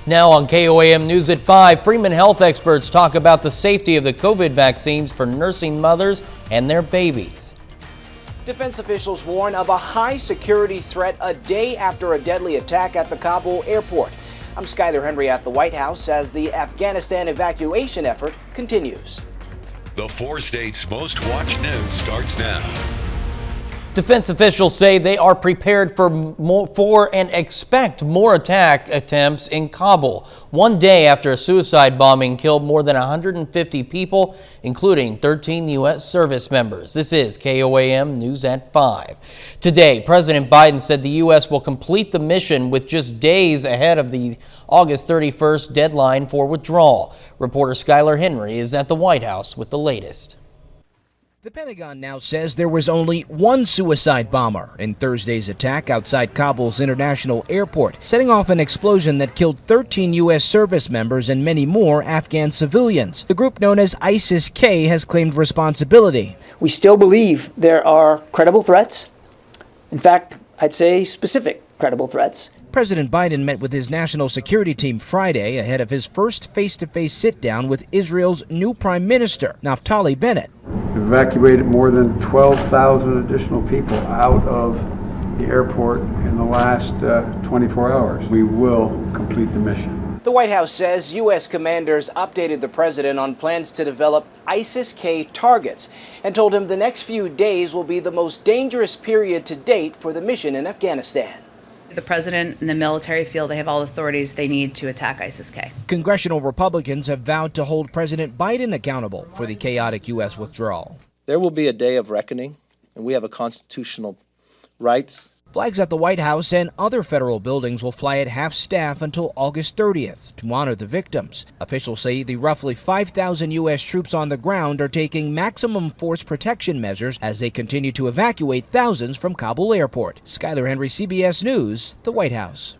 Now on KOAM News at 5, Freeman health experts talk about the safety of the COVID vaccines for nursing mothers and their babies. Defense officials warn of a high security threat a day after a deadly attack at the Kabul airport. I'm Skyler Henry at the White House as the Afghanistan evacuation effort continues. The 4 states' most watched news starts now. Defense officials say they are prepared for and expect more attack attempts in Kabul, one day after a suicide bombing killed more than 150 people, including 13 U.S. service members. This is KOAM News at 5. Today, President Biden said the U.S. will complete the mission with just days ahead of the August 31st deadline for withdrawal. Reporter Skyler Henry is at the White House with the latest. The Pentagon now says there was only one suicide bomber in Thursday's attack outside Kabul's international airport, setting off an explosion that killed 13 U.S. service members and many more Afghan civilians. The group known as ISIS-K has claimed responsibility. We still believe there are credible threats. In fact, I'd say specific credible threats. President Biden met with his national security team Friday ahead of his first face-to-face sit-down with Israel's new prime minister, Naftali Bennett. Evacuated more than 12,000 additional people out of the airport in the last 24 hours. We will complete the mission. The White House says U.S. commanders updated the president on plans to develop ISIS-K targets and told him the next few days will be the most dangerous period to date for the mission in Afghanistan. The president and the military feel they have all the authorities they need to attack ISIS-K. Congressional Republicans have vowed to hold President Biden accountable for the chaotic U.S. withdrawal. There will be a day of reckoning, and we have a constitutional rights. Flags at the White House and other federal buildings will fly at half-staff until August 30th to honor the victims. Officials say the roughly 5,000 U.S. troops on the ground are taking maximum force protection measures as they continue to evacuate thousands from Kabul airport. Skyler Henry, CBS News, the White House.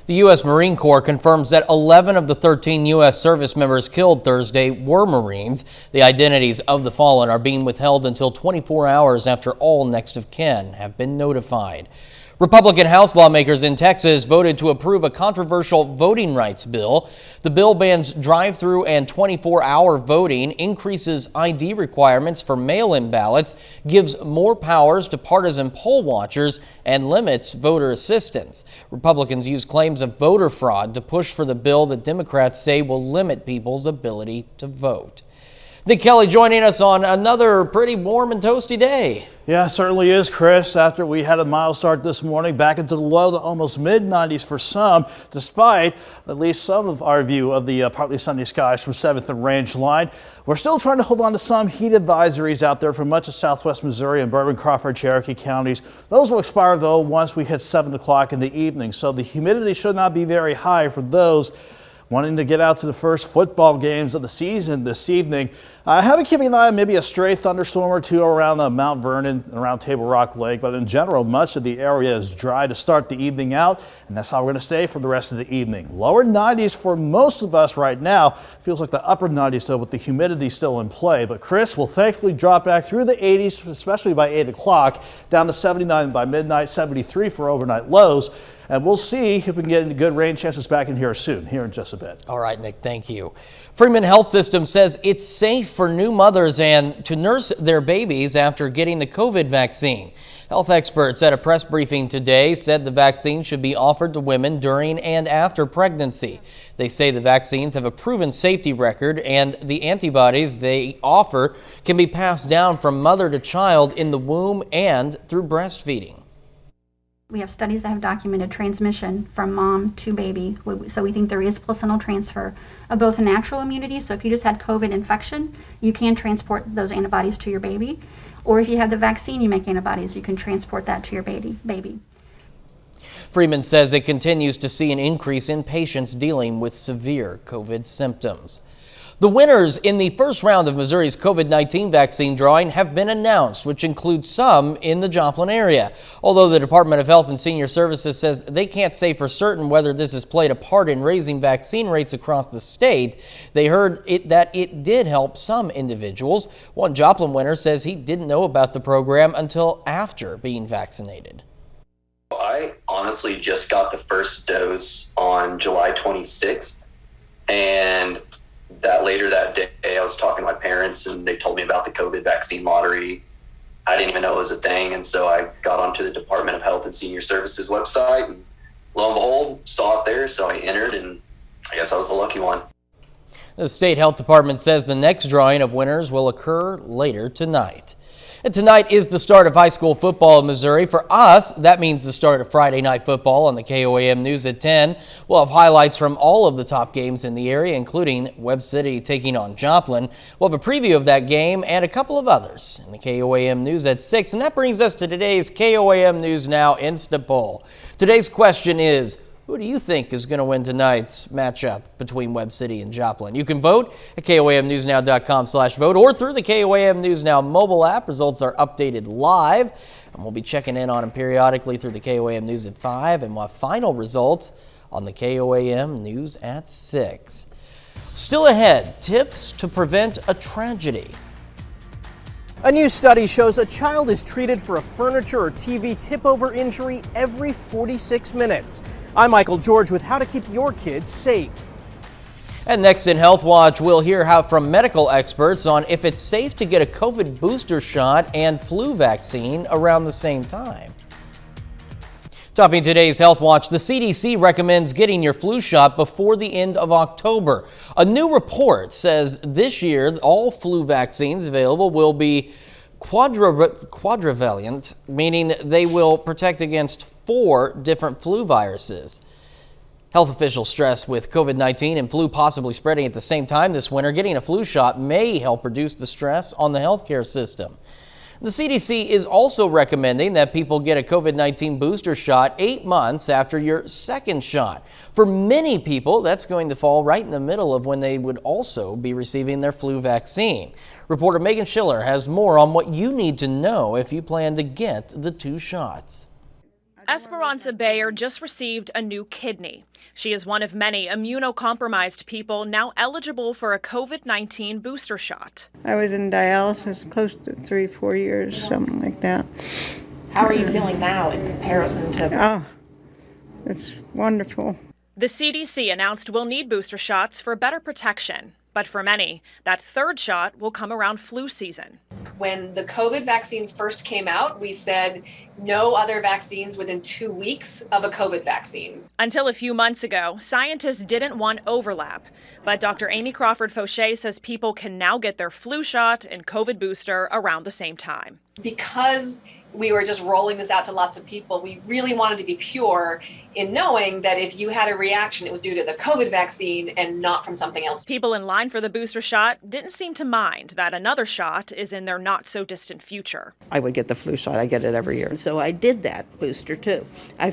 The U.S. Marine Corps confirms that 11 of the 13 U.S. service members killed Thursday were Marines. The identities of the fallen are being withheld until 24 hours after all next of kin have been notified. Republican House lawmakers in Texas voted to approve a controversial voting rights bill. The bill bans drive-through and 24-hour voting, increases ID requirements for mail-in ballots, gives more powers to partisan poll watchers, and limits voter assistance. Republicans use claims of voter fraud to push for the bill that Democrats say will limit people's ability to vote. Nick Kelly joining us on another pretty warm and toasty day. Yeah, certainly is, Chris. After we had a mild start this morning, back into the low to almost mid-90s for some, despite at least some of our view of the partly sunny skies from 7th and Range Line. We're still trying to hold on to some heat advisories out there for much of southwest Missouri and Bourbon, Crawford, Cherokee counties. Those will expire, though, once we hit 7 o'clock in the evening, so the humidity should not be very high for those wanting to get out to the first football games of the season this evening. I have been keeping an eye on maybe a stray thunderstorm or two around Mount Vernon and around Table Rock Lake, but in general, much of the area is dry to start the evening out, and that's how we're going to stay for the rest of the evening. Lower 90s for most of us right now. Feels like the upper 90s, though, with the humidity still in play. But Chris will thankfully drop back through the 80s, especially by 8 o'clock, down to 79 by midnight, 73 for overnight lows. And we'll see if we can get good rain chances back in here soon, here in just a bit. All right, Nick, thank you. Freeman Health System says it's safe for new mothers and to nurse their babies after getting the COVID vaccine. Health experts at a press briefing today said the vaccine should be offered to women during and after pregnancy. They say the vaccines have a proven safety record and the antibodies they offer can be passed down from mother to child in the womb and through breastfeeding. We have studies that have documented transmission from mom to baby, so we think there is placental transfer of both a natural immunity, so if you just had COVID infection, you can transport those antibodies to your baby, or if you have the vaccine, you make antibodies, you can transport that to your baby. Freeman says it continues to see an increase in patients dealing with severe COVID symptoms. The winners in the first round of Missouri's COVID-19 vaccine drawing have been announced, which includes some in the Joplin area. Although the Department of Health and Senior Services says they can't say for certain whether this has played a part in raising vaccine rates across the state, they heard that it did help some individuals. One Joplin winner says he didn't know about the program until after being vaccinated. I honestly just got the first dose on July 26th. And later that day, I was talking to my parents and they told me about the COVID vaccine lottery. I didn't even know it was a thing. And so I got onto the Department of Health and Senior Services website and lo and behold, saw it there. So I entered and I guess I was the lucky one. The state health department says the next drawing of winners will occur later tonight. And tonight is the start of high school football in Missouri. For us, that means the start of Friday night football on the KOAM News at 10. We'll have highlights from all of the top games in the area, including Webb City taking on Joplin. We'll have a preview of that game and a couple of others in the KOAM News at 6. And that brings us to today's KOAM News Now Insta Poll. Today's question is, who do you think is going to win tonight's matchup between Webb City and Joplin? You can vote at KOAMNewsNow.com/vote or through the KOAM News Now mobile app. Results are updated live, and we'll be checking in on them periodically through the KOAM News at 5, and we'll have final results on the KOAM News at 6. Still ahead, tips to prevent a tragedy. A new study shows a child is treated for a furniture or TV tip-over injury every 46 minutes. I'm Michael George with how to keep your kids safe. And next in Health Watch, we'll hear from medical experts on if it's safe to get a COVID booster shot and flu vaccine around the same time. Topping today's Health Watch, the CDC recommends getting your flu shot before the end of October. A new report says this year all flu vaccines available will be quadrivalent, meaning they will protect against 4 different flu viruses. Health officials stress with COVID-19 and flu possibly spreading at the same time this winter, getting a flu shot may help reduce the stress on the healthcare system. The CDC is also recommending that people get a COVID-19 booster shot 8 months after your second shot. For many people, that's going to fall right in the middle of when they would also be receiving their flu vaccine. Reporter Megan Schiller has more on what you need to know if you plan to get the 2 shots. Esperanza Bayer just received a new kidney. She is one of many immunocompromised people now eligible for a COVID-19 booster shot. I was in dialysis close to 3-4 years, something like that. How are you feeling now in comparison to? Oh, it's wonderful. The CDC announced we'll need booster shots for better protection. But for many, that 3rd shot will come around flu season. When the COVID vaccines first came out, we said no other vaccines within 2 weeks of a COVID vaccine. Until a few months ago, scientists didn't want overlap. But Dr. Amy Crawford-Fauché says people can now get their flu shot and COVID booster around the same time. Because we were just rolling this out to lots of people, we really wanted to be pure in knowing that if you had a reaction, it was due to the COVID vaccine and not from something else. People in line for the booster shot didn't seem to mind that another shot is in their not-so-distant future. I would get the flu shot. I get it every year. So I did that booster, too. I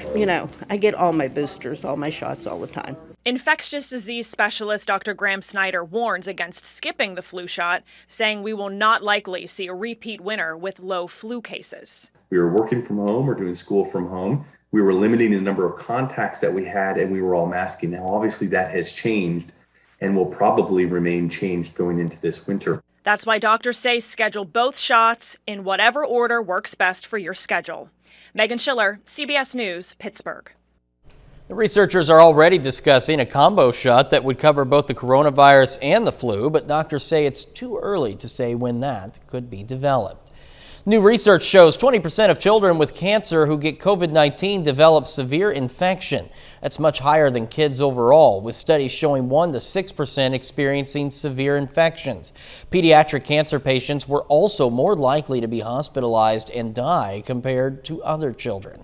get all my boosters, all my shots all the time. Infectious disease specialist Dr. Graham Snyder warns against skipping the flu shot, saying we will not likely see a repeat winter with low flu cases. We were working from home or doing school from home. We were limiting the number of contacts that we had, and we were all masking. Now, obviously, that has changed and will probably remain changed going into this winter. That's why doctors say schedule both shots in whatever order works best for your schedule. Megan Schiller, CBS News, Pittsburgh. The researchers are already discussing a combo shot that would cover both the coronavirus and the flu, but doctors say it's too early to say when that could be developed. New research shows 20% of children with cancer who get COVID-19 develop severe infection. That's much higher than kids overall, with studies showing 1 to 6% experiencing severe infections. Pediatric cancer patients were also more likely to be hospitalized and die compared to other children.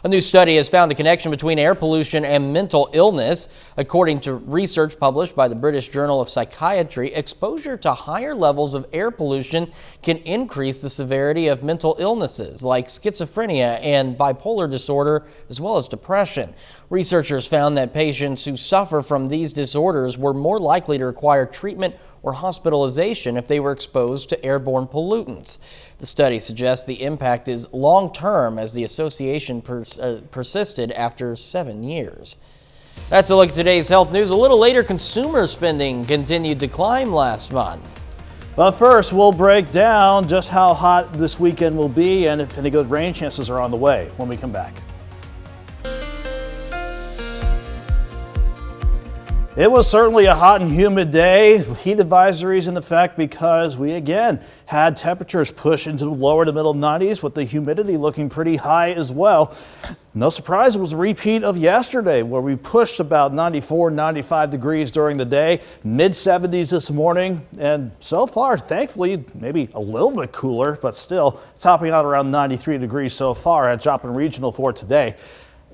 A new study has found the connection between air pollution and mental illness. According to research published by the British Journal of Psychiatry, exposure to higher levels of air pollution can increase the severity of mental illnesses like schizophrenia and bipolar disorder, as well as depression. Researchers found that patients who suffer from these disorders were more likely to require treatment or hospitalization if they were exposed to airborne pollutants. The study suggests the impact is long-term as the association persisted after 7 years. That's a look at today's health news. A little later, consumer spending continued to climb last month. But first, we'll break down just how hot this weekend will be and if any good rain chances are on the way when we come back. It was certainly a hot and humid day. Heat advisories in effect because we again had temperatures push into the lower to middle 90s with the humidity looking pretty high as well. No surprise, it was a repeat of yesterday where we pushed about 94, 95 degrees during the day, mid 70s this morning, and so far, thankfully, maybe a little bit cooler, but still topping out around 93 degrees so far at Joplin Regional for today.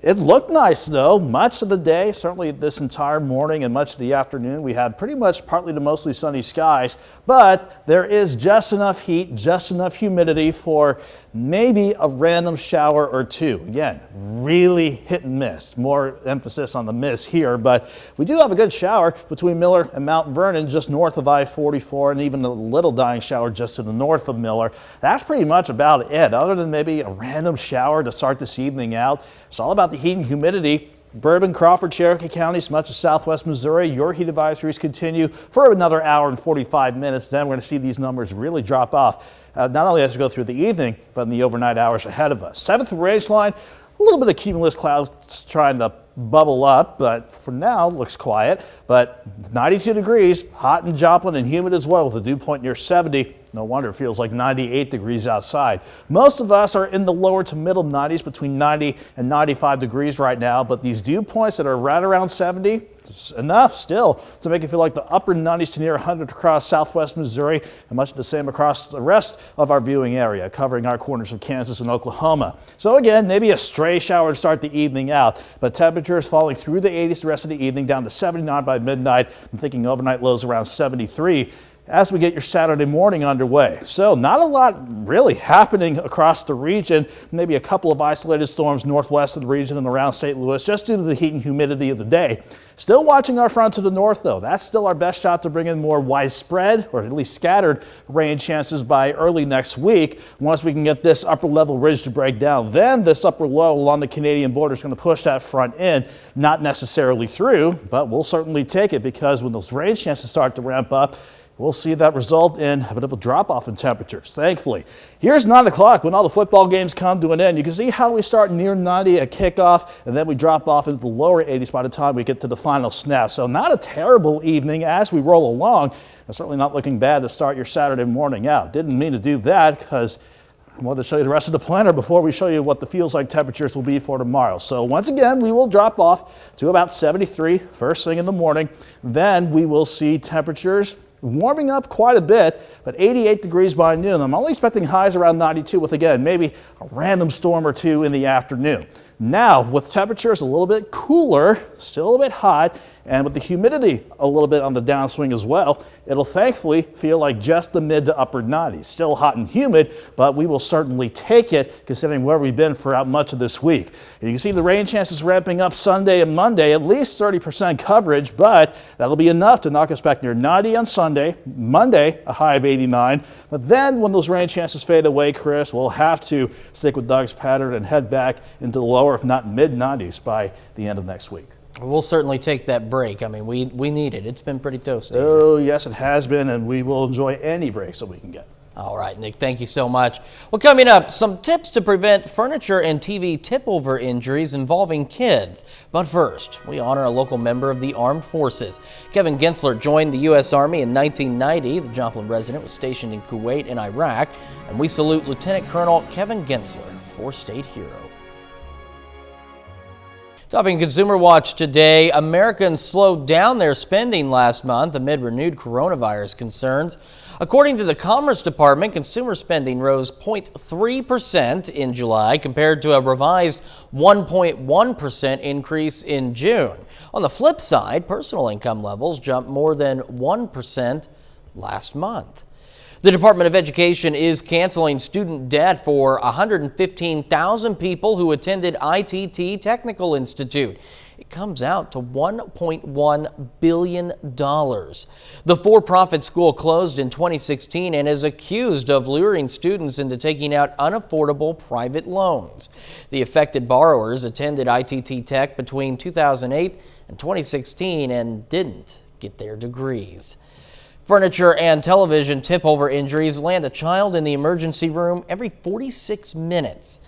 It looked nice though, much of the day, certainly this entire morning and much of the afternoon. We had pretty much partly to mostly sunny skies, but there is just enough heat, just enough humidity for maybe a random shower or two. Again, really hit and miss. More emphasis on the miss here, but we do have a good shower between Miller and Mount Vernon, just north of I-44, and even a little dying shower just to the north of Miller. That's pretty much about it, other than maybe a random shower to start this evening out. It's all about the heat and humidity. Bourbon, Crawford, Cherokee counties, much of southwest Missouri, your heat advisories continue for another hour and 45 minutes. Then we're going to see these numbers really drop off, not only as we go through the evening, but in the overnight hours ahead of us. 7th range line, a little bit of cumulus clouds trying to bubble up, but for now looks quiet. But 92 degrees, hot in Joplin and humid as well with a dew point near 70. No wonder it feels like 98 degrees outside. Most of us are in the lower to middle 90s, between 90 and 95 degrees right now, but these dew points that are right around 70, it's enough still to make it feel like the upper 90s to near 100 across southwest Missouri, and much the same across the rest of our viewing area, covering our corners of Kansas and Oklahoma. So again, maybe a stray shower to start the evening out, but temperatures falling through the 80s the rest of the evening, down to 79 by midnight. I'm thinking overnight lows around 73. As we get your Saturday morning underway. So not a lot really happening across the region, maybe a couple of isolated storms northwest of the region and around St. Louis just due to the heat and humidity of the day. Still watching our front to the north though. That's still our best shot to bring in more widespread or at least scattered rain chances by early next week. Once we can get this upper level ridge to break down, then this upper low along the Canadian border is going to push that front in, not necessarily through, but we'll certainly take it because when those rain chances start to ramp up, we'll see that result in a bit of a drop-off in temperatures, thankfully. Here's 9 o'clock when all the football games come to an end. You can see how we start near 90 at kickoff, and then we drop off into the lower 80s by the time we get to the final snap. So not a terrible evening as we roll along, and certainly not looking bad to start your Saturday morning out. Didn't mean to do that because I wanted to show you the rest of the planner before we show you what the feels like temperatures will be for tomorrow. So once again, we will drop off to about 73 first thing in the morning. Then we will see temperatures warming up quite a bit, but 88 degrees by noon. I'm only expecting highs around 92 with, again, maybe a random storm or two in the afternoon. Now, with temperatures a little bit cooler, still a bit hot, and with the humidity a little bit on the downswing as well, it'll thankfully feel like just the mid to upper 90s. Still hot and humid, but we will certainly take it considering where we've been throughout much of this week. And you can see the rain chances ramping up Sunday and Monday, at least 30% coverage, but that'll be enough to knock us back near 90 on Sunday. Monday, a high of 89. But then when those rain chances fade away, Chris, we'll have to stick with Doug's pattern and head back into the lower, if not mid 90s by the end of next week. We'll certainly take that break. I mean, we need it. It's been pretty toasty. Oh, yes, it has been, and we will enjoy any breaks that we can get. All right, Nick, thank you so much. Well, coming up, some tips to prevent furniture and TV tip-over injuries involving kids. But first, we honor a local member of the Armed Forces. Kevin Gensler joined the U.S. Army in 1990. The Joplin resident was stationed in Kuwait and Iraq. And we salute Lieutenant Colonel Kevin Gensler, four-state hero. Topping Consumer Watch today, Americans slowed down their spending last month amid renewed coronavirus concerns. According to the Commerce Department, consumer spending rose 0.3% in July compared to a revised 1.1% increase in June. On the flip side, personal income levels jumped more than 1% last month. The Department of Education is canceling student debt for 115,000 people who attended ITT Technical Institute. It comes out to $1.1 billion. The for-profit school closed in 2016 and is accused of luring students into taking out unaffordable private loans. The affected borrowers attended ITT Tech between 2008 and 2016 and didn't get their degrees. Furniture and television tip-over injuries land a child in the emergency room every 46 minutes.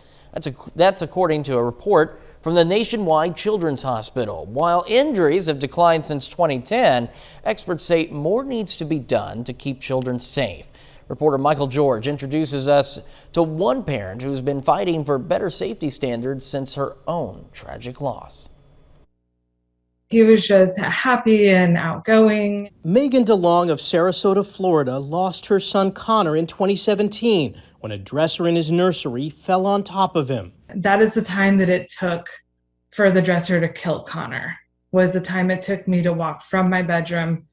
That's according to a report from from the Nationwide Children's Hospital. While injuries have declined since 2010, experts say more needs to be done to keep children safe. Reporter Michael George introduces us to one parent who's been fighting for better safety standards since her own tragic loss. He was just happy and outgoing. Megan DeLong of Sarasota, Florida, lost her son Connor in 2017 when a dresser in his nursery fell on top of him. That is the time that it took for the dresser to kill Connor, was the time it took me to walk from my bedroom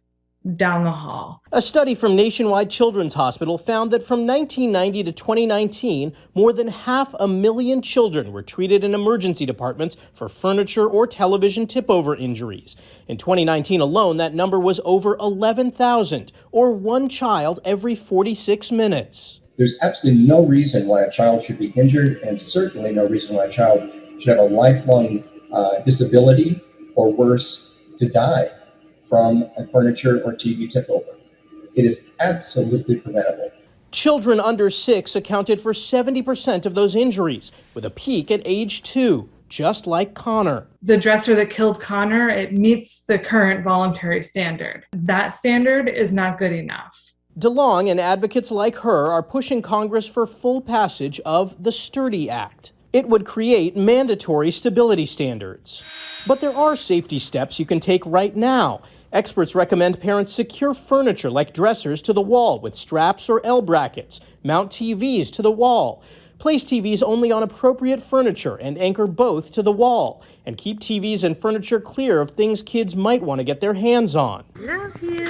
down the hall. A study from Nationwide Children's Hospital found that from 1990 to 2019, more than 500,000 children were treated in emergency departments for furniture or television tip-over injuries. In 2019 alone, that number was over 11,000, or one child every 46 minutes. There's absolutely no reason why a child should be injured, and certainly no reason why a child should have a lifelong disability, or worse, to die from a furniture or TV tip-over. It is absolutely preventable. Children under 6 accounted for 70% of those injuries, with a peak at age 2, just like Connor. The dresser that killed Connor, it meets the current voluntary standard. That standard is not good enough. DeLong and advocates like her are pushing Congress for full passage of the STURDY Act. It would create mandatory stability standards. But there are safety steps you can take right now. Experts recommend parents secure furniture like dressers to the wall with straps or L brackets, mount TVs to the wall, place TVs only on appropriate furniture and anchor both to the wall, and keep TVs and furniture clear of things kids might want to get their hands on. Love you.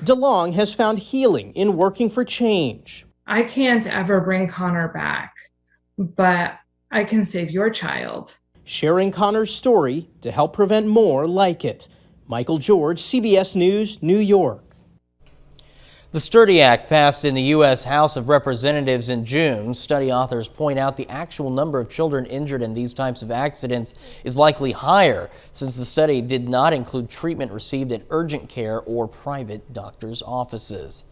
DeLong has found healing in working for change. I can't ever bring Connor back, but I can save your child. Sharing Connor's story to help prevent more like it. Michael George, CBS News, New York. The STURDY Act passed in the U.S. House of Representatives in June. Study authors point out the actual number of children injured in these types of accidents is likely higher, since the study did not include treatment received at urgent care or private doctors' offices.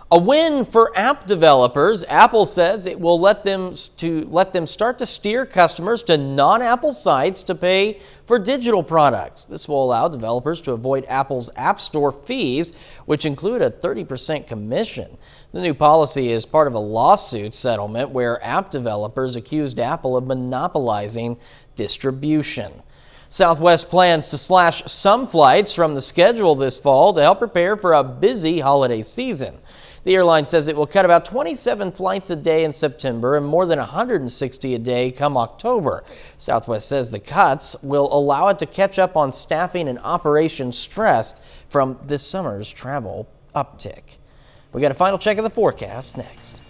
A win for app developers. Apple says it will let them start to steer customers to non-Apple sites to pay for digital products. This will allow developers to avoid Apple's App Store fees, which include a 30% commission. The new policy is part of a lawsuit settlement where app developers accused Apple of monopolizing distribution. Southwest plans to slash some flights from the schedule this fall to help prepare for a busy holiday season. The airline says it will cut about 27 flights a day in September and more than 160 a day come October. Southwest says the cuts will allow it to catch up on staffing and operations stressed from this summer's travel uptick. We got a final check of the forecast next.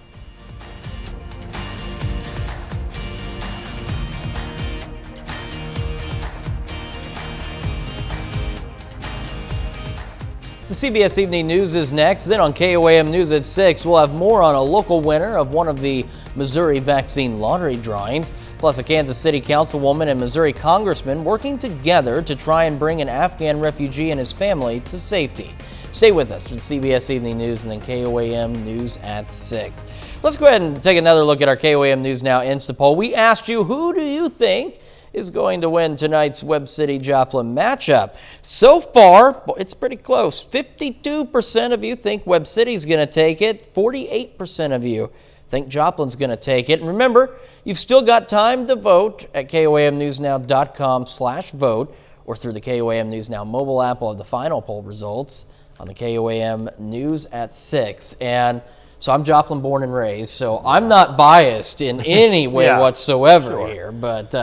The CBS Evening News is next. Then on KOAM News at 6, we'll have more on a local winner of one of the Missouri vaccine lottery drawings, plus a Kansas City councilwoman and Missouri congressman working together to try and bring an Afghan refugee and his family to safety. Stay with us for the CBS Evening News and then KOAM News at 6. Let's go ahead and take another look at our KOAM News Now Insta Poll. We asked you, who do you think is going to win tonight's Webb City-Joplin matchup? So far, it's pretty close. 52% of you think Webb City's going to take it. 48% of you think Joplin's going to take it. And remember, you've still got time to vote at KOAMNewsNow.com/vote or through the KOAM News Now mobile app. We'll have the final poll results on the KOAM News at 6. And so I'm Joplin born and raised, so I'm not biased in any way whatsoever here, but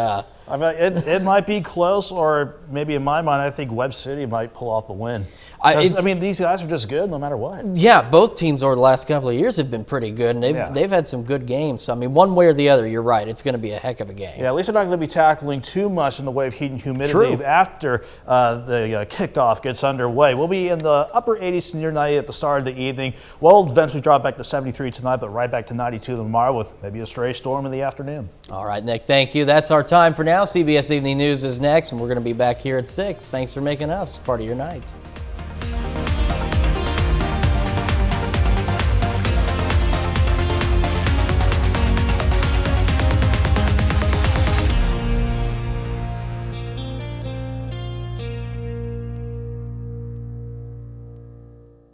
I mean, it might be close, or maybe in my mind, I think Webb City might pull off the win. I mean, these guys are just good no matter what. Yeah, both teams over the last couple of years have been pretty good, and they've had some good games. So, I mean, one way or the other, you're right. It's going to be a heck of a game. Yeah, at least they're not going to be tackling too much in the way of heat and humidity after the kickoff gets underway. We'll be in the upper 80s to near 90 at the start of the evening. We'll eventually drop back to 73 tonight, but right back to 92 tomorrow with maybe a stray storm in the afternoon. All right, Nick, thank you. That's our time for now. CBS Evening News is next, and we're going to be back here at 6. Thanks for making us part of your night.